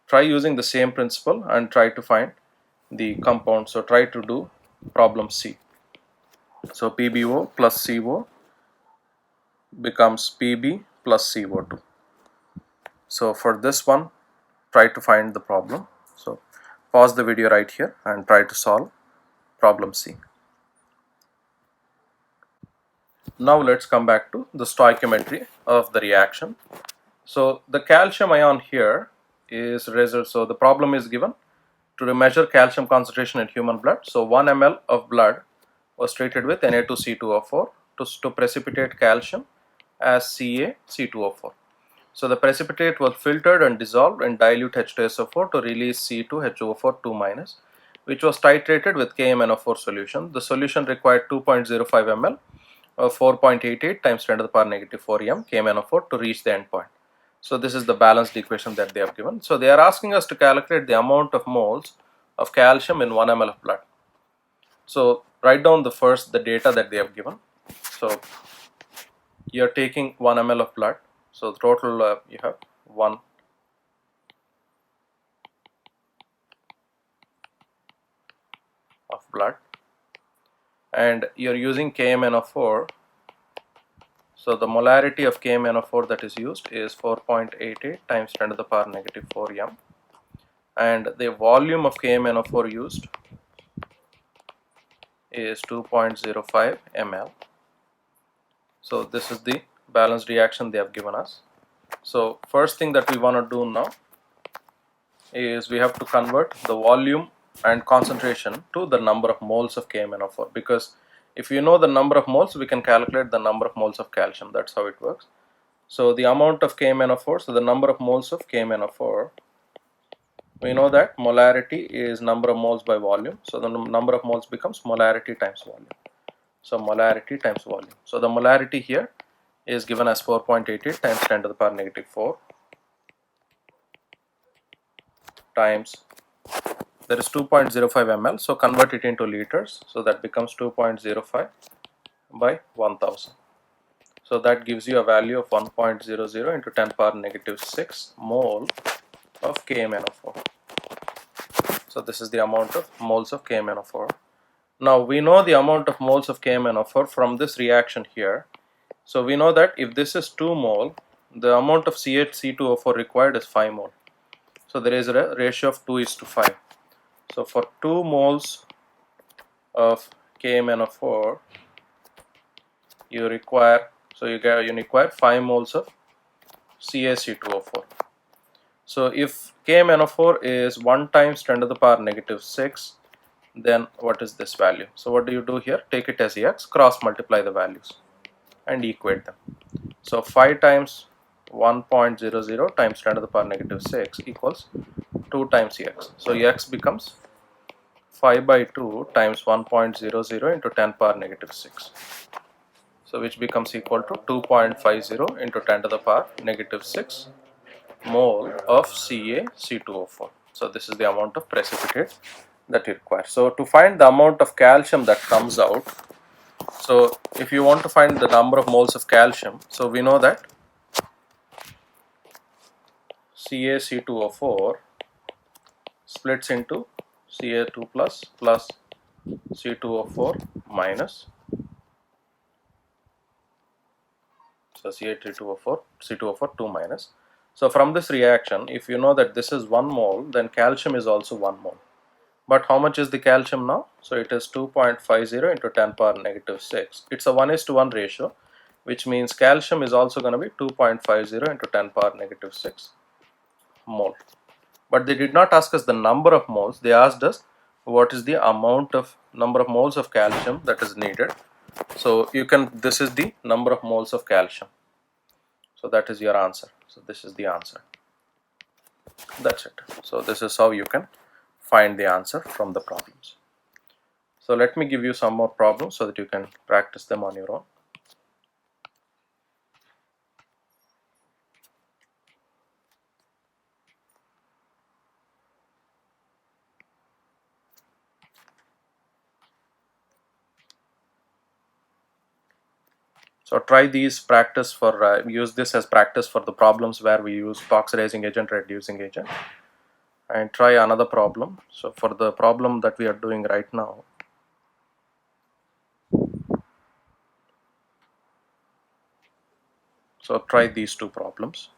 [SPEAKER 1] try using the same principle and try to find the compound. So try to do problem C. So PbO plus CO becomes Pb plus CO2. So for this one, try to find the problem. So pause the video right here and try to solve problem C. Now let's come back to the stoichiometry of the reaction. So the calcium ion here is result. So the problem is given to measure calcium concentration in human blood. So 1 ml of blood was treated with Na2C2O4 to precipitate calcium as CaC2O4. So the precipitate was filtered and dissolved in dilute H2SO4 to release C2HO4 2-, which was titrated with KMnO4 solution. The solution required 2.05 ml or 4.88 times 10 to the power negative 4 m KMnO4 to reach the endpoint. So this is the balanced equation that they have given. So they are asking us to calculate the amount of moles of calcium in 1 ml of blood. So write down the data that they have given. So you are taking 1 ml of blood. So the total you have 1 of blood, and you are using KMnO4. So the molarity of KMnO4 that is used is 4.88 times 10 to the power negative 4 m, and the volume of KMnO4 used is 2.05 ml. So this is the balanced reaction they have given us. So first thing that we want to do now is we have to convert the volume and concentration to the number of moles of KMnO4, because if you know the number of moles, we can calculate the number of moles of calcium. That's how it works. So the amount of KMnO4, so the number of moles of KMnO4, we know that molarity is number of moles by volume. So the number of moles becomes molarity times volume. So molarity times volume. So the molarity here is given as 4.88 times 10 to the power negative 4 times, there is 2.05 ml, so convert it into liters, so that becomes 2.05 by 1000. So that gives you a value of 1.00 into 10 power negative 6 mole of KMnO4. So this is the amount of moles of KMnO4. Now we know the amount of moles of KMnO4 from this reaction here. So we know that if this is 2 mole, the amount of CH2O4 required is 5 mole. So there is a ratio of 2:5. So for 2 moles of KMnO4, you require 5 moles of CaC2O4. So if KMnO4 is 1 times 10 to the power negative 6, then what is this value? So what do you do here? Take it as X, cross multiply the values and equate them. So 5 times 1.00 times 10 to the power negative 6 equals 2 times X. So X becomes 5 by 2 times 1.00 into 10 power negative 6. So which becomes equal to 2.50 into 10 to the power negative 6 mole of CaC2O4. So this is the amount of precipitate that you require. So to find the amount of calcium that comes out, so if you want to find the number of moles of calcium, so we know that CaC2O4 splits into Ca2 plus C2O4 minus. So Ca2O4, C2O4 2 minus. So from this reaction, if you know that this is 1 mole, then calcium is also 1 mole. But how much is the calcium now? So it is 2.50 into 10 power negative 6. It's a 1:1 ratio, which means calcium is also going to be 2.50 into 10 power negative 6 mole. But they did not ask us the number of moles. They asked us what is the amount of number of moles of calcium that is needed. So this is the number of moles of calcium. So that is your answer. So this is the answer. That's it. So this is how you can find the answer from the problems. So let me give you some more problems so that you can practice them on your own. So try these practice for use this as practice for the problems where we use oxidizing agent, reducing agent, and try another problem. So for the problem that we are doing right now, so try these two problems.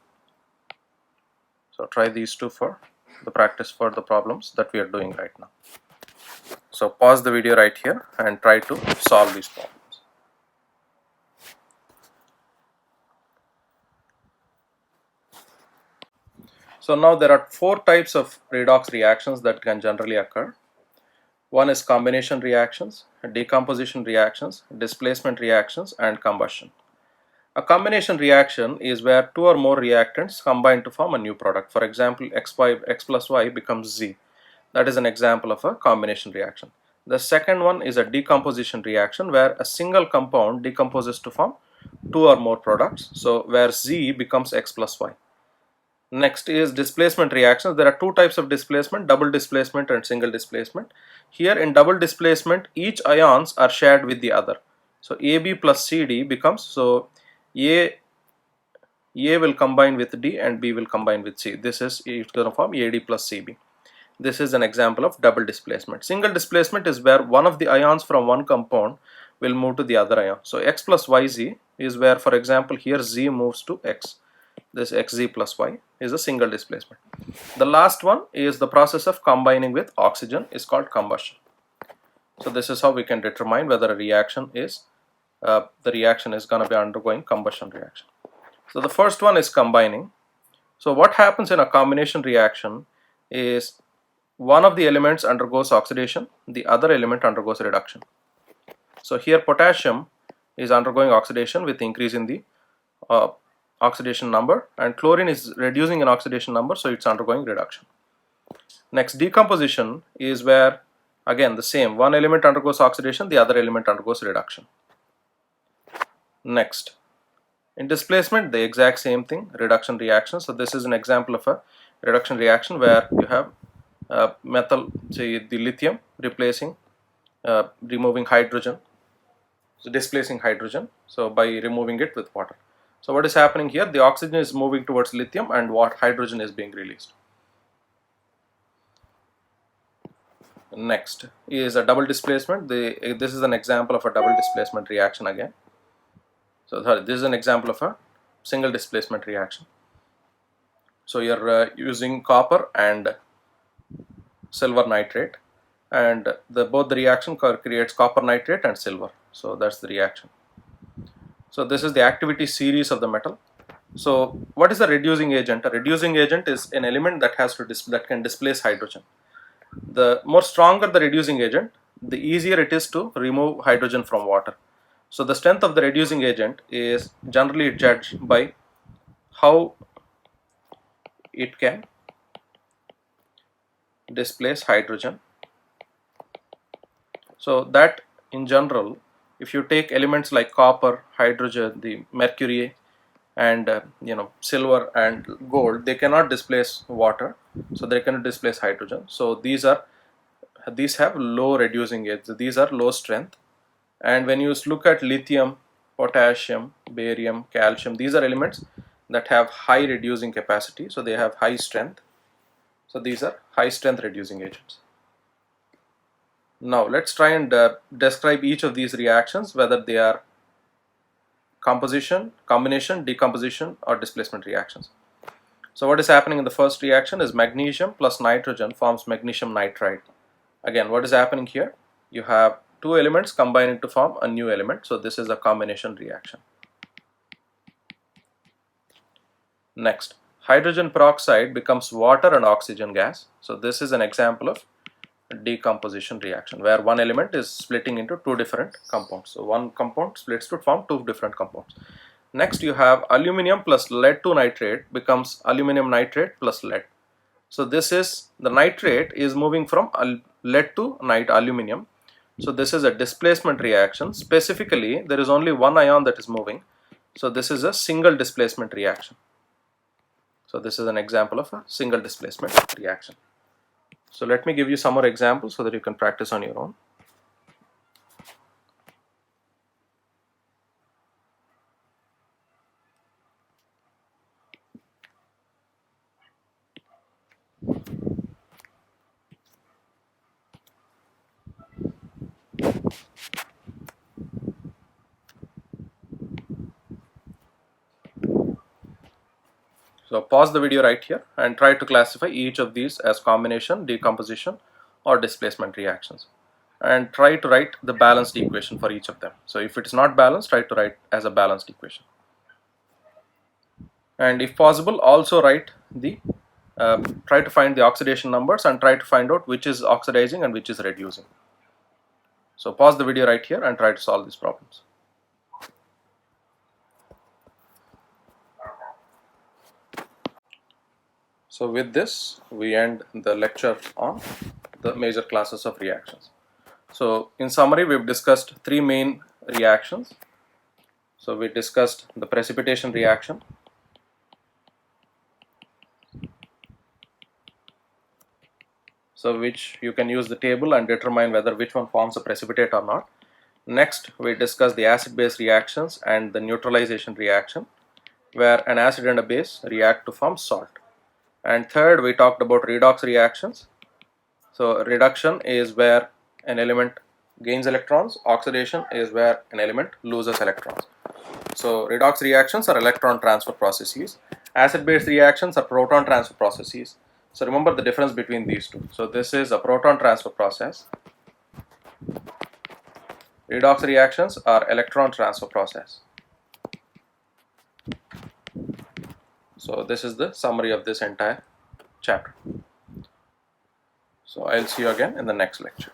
[SPEAKER 1] So try these two for the practice for the problems that we are doing right now. So pause the video right here and try to solve these problems. So now there are 4 types of redox reactions that can generally occur. One is combination reactions, decomposition reactions, displacement reactions, and combustion. A combination reaction is where two or more reactants combine to form a new product. For example, x plus y becomes z. That is an example of a combination reaction. The second one is a decomposition reaction where a single compound decomposes to form two or more products. So where z becomes x plus y. Next is displacement reactions. There are two types of displacement, double displacement and single displacement. Here in double displacement, each ions are shared with the other. So AB plus CD becomes, so A will combine with D and B will combine with C. This is going to form AD plus CB. This is an example of double displacement. Single displacement is where one of the ions from one compound will move to the other ion. So X plus YZ is where, for example, here Z moves to X. This XZ plus Y is a single displacement. The last one is the process of combining with oxygen is called combustion. So this is how we can determine whether a reaction is the reaction is going to be undergoing combustion reaction. So the first one is combining. So what happens in a combination reaction is one of the elements undergoes oxidation, the other element undergoes reduction. So here potassium is undergoing oxidation with increase in the oxidation number, and chlorine is reducing in oxidation number, so it's undergoing reduction. Next, decomposition is where again the same, one element undergoes oxidation, the other element undergoes reduction. Next, in displacement, the exact same thing, reduction reaction. So this is an example of a reduction reaction where you have methyl, say the lithium replacing removing hydrogen, so displacing hydrogen, so by removing it with water. So what is happening here? The oxygen is moving towards lithium and what hydrogen is being released. Next is a double displacement. This is an example of a double displacement reaction again. So this is an example of a single displacement reaction. So you're using copper and silver nitrate, and both the reaction creates copper nitrate and silver. So that's the reaction. So this is the activity series of the metal. So what is the reducing agent? A reducing agent is an element that has to that can displace hydrogen. The more stronger the reducing agent, the easier it is to remove hydrogen from water. So the strength of the reducing agent is generally judged by how it can displace hydrogen. So that in general, if you take elements like copper, hydrogen, the mercury, and silver and gold, they cannot displace water, so they cannot displace hydrogen. So these have low reducing agents. These are low strength. And when you look at lithium, potassium, barium, calcium, these are elements that have high reducing capacity, so they have high strength. So these are high strength reducing agents. Now let's try and describe each of these reactions, whether they are composition, combination, decomposition, or displacement reactions. So what is happening in the first reaction is magnesium plus nitrogen forms magnesium nitride. Again, what is happening here? You have two elements combining to form a new element, so this is a combination reaction. Next, hydrogen peroxide becomes water and oxygen gas. So this is an example of decomposition reaction where one element is splitting into two different compounds. So one compound splits to form two different compounds. Next, you have aluminum plus lead 2 nitrate becomes aluminum nitrate plus lead. So this is the nitrate is moving from lead to aluminum. So this is a displacement reaction. Specifically, there is only one ion that is moving. So this is a single displacement reaction. So this is an example of a single displacement reaction. So let me give you some more examples so that you can practice on your own. So pause the video right here and try to classify each of these as combination, decomposition, or displacement reactions. And try to write the balanced equation for each of them. So if it is not balanced, try to write as a balanced equation. And if possible, also write try to find the oxidation numbers and try to find out which is oxidizing and which is reducing. So pause the video right here and try to solve these problems. So with this, we end the lecture on the major classes of reactions. So in summary, we've discussed three main reactions. So we discussed the precipitation reaction, so which you can use the table and determine whether which one forms a precipitate or not. Next, we discussed the acid-base reactions and the neutralization reaction, where an acid and a base react to form salt. And third, we talked about redox reactions. So reduction is where an element gains electrons, oxidation is where an element loses electrons. So redox reactions are electron transfer processes, acid-base reactions are proton transfer processes. So remember the difference between these two. So this is a proton transfer process. Redox reactions are electron transfer process. So this is the summary of this entire chapter. So I'll see you again in the next lecture.